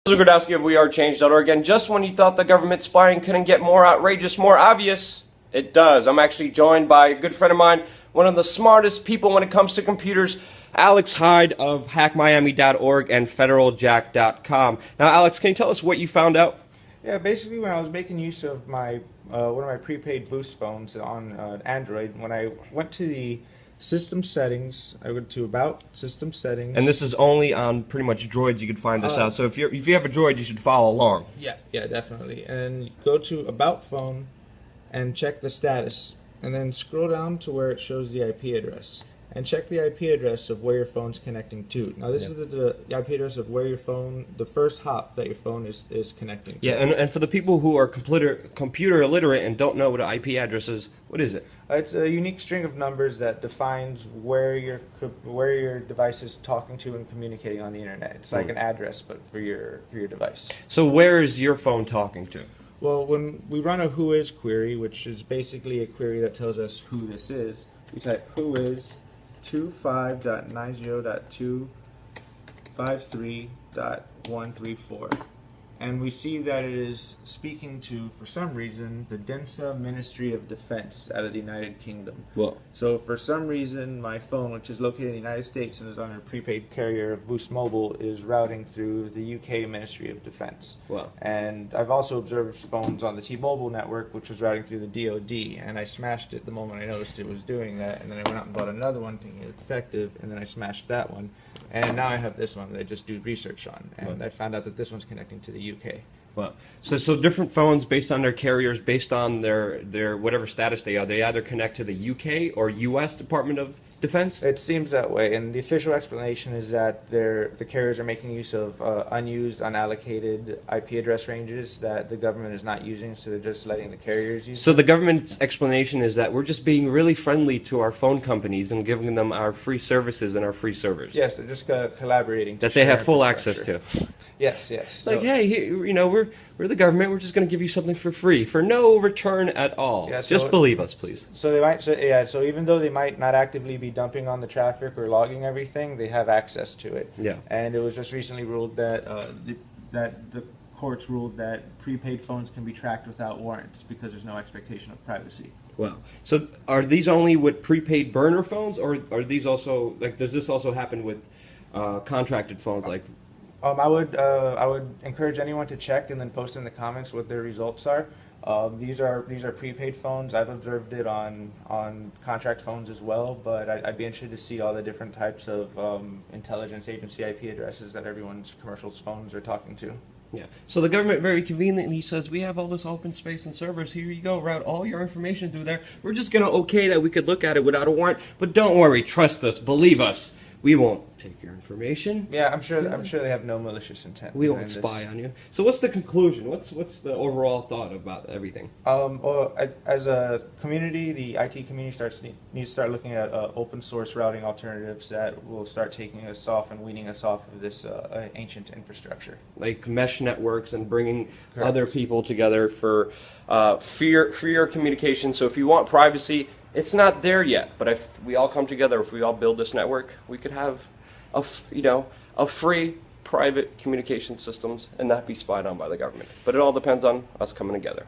This is Gradowski of WeAreChange.org, and just when you thought the government spying couldn't get more outrageous, more obvious, it does. I'm actually joined by a good friend of mine, one of the smartest people when it comes to computers, Alex Hyde of HackMiami.org and FederalJack.com. Now, Alex, can you tell us what you found out? Yeah, basically when I was making use of my one of my prepaid Boost phones on Android, when I went to the system settings, I went to About, System Settings. And this is only on pretty much Droids you could find this out. So if you have a Droid, you should follow along. Yeah, definitely. And go to About Phone and check the status. And then scroll down to where it shows the IP address. And check the IP address of where your phone's connecting to. Now this is the IP address of where your phone, the first hop that your phone is connecting to. Yeah, and for the people who are computer illiterate and don't know what an IP address is, what is it? It's a unique string of numbers that defines where your device is talking to and communicating on the internet. It's like an address, but for your device. So where is your phone talking to? Well, when we run a whois query, which is basically a query that tells us who this is, we type whois 25.90.253.134. And we see that it is speaking to, for some reason, the DENSA Ministry of Defense out of the United Kingdom. Well, so for some reason, my phone, which is located in the United States and is on a prepaid carrier of Boost Mobile, is routing through the UK Ministry of Defense. Wow. And I've also observed phones on the T-Mobile network, which was routing through the DoD, and I smashed it the moment I noticed it was doing that, and then I went out and bought another one thinking it was defective, and then I smashed that one. And now I have this one that I just do research on, and I found out that this one's connecting to the UK. Well, so different phones based on their carriers, based on their whatever status they are, they either connect to the UK or US Department of Defense? It seems that way, and the official explanation is that the carriers are making use of unused, unallocated IP address ranges that the government is not using, so they're just letting the carriers use So the government's explanation is that we're just being really friendly to our phone companies and giving them our free services and our free servers. Yes, they're just collaborating. That they have full access to. Yes. Like, hey, you know, we're the government. We're just going to give you something for free, for no return at all. Yeah, so just believe us, please. So they might. So even though they might not actively be dumping on the traffic or logging everything, they have access to it. Yeah. And it was just recently ruled that the courts ruled that prepaid phones can be tracked without warrants because there's no expectation of privacy. Wow. So are these only with prepaid burner phones, or are these also, like, does this also happen with contracted phones, like? I would encourage anyone to check and then post in the comments what their results are. These are prepaid phones. I've observed it on contract phones as well, but I'd be interested to see all the different types of intelligence agency IP addresses that everyone's commercial phones are talking to. Yeah. So the government very conveniently says, we have all this open space and servers. Here you go. Route all your information through there. We're just going to okay that we could look at it without a warrant. But don't worry. Trust us. Believe us. We won't take your information. Yeah, I'm sure they have no malicious intent. We won't spy on you. So what's the conclusion? What's the overall thought about everything? Well, as a community, the IT community needs to start looking at open source routing alternatives that will start taking us off and weaning us off of this ancient infrastructure. Like mesh networks and bringing other people together for freer communication. So if you want privacy, it's not there yet, but if we all come together, if we all build this network, we could have a free private communication systems and not be spied on by the government. But it all depends on us coming together.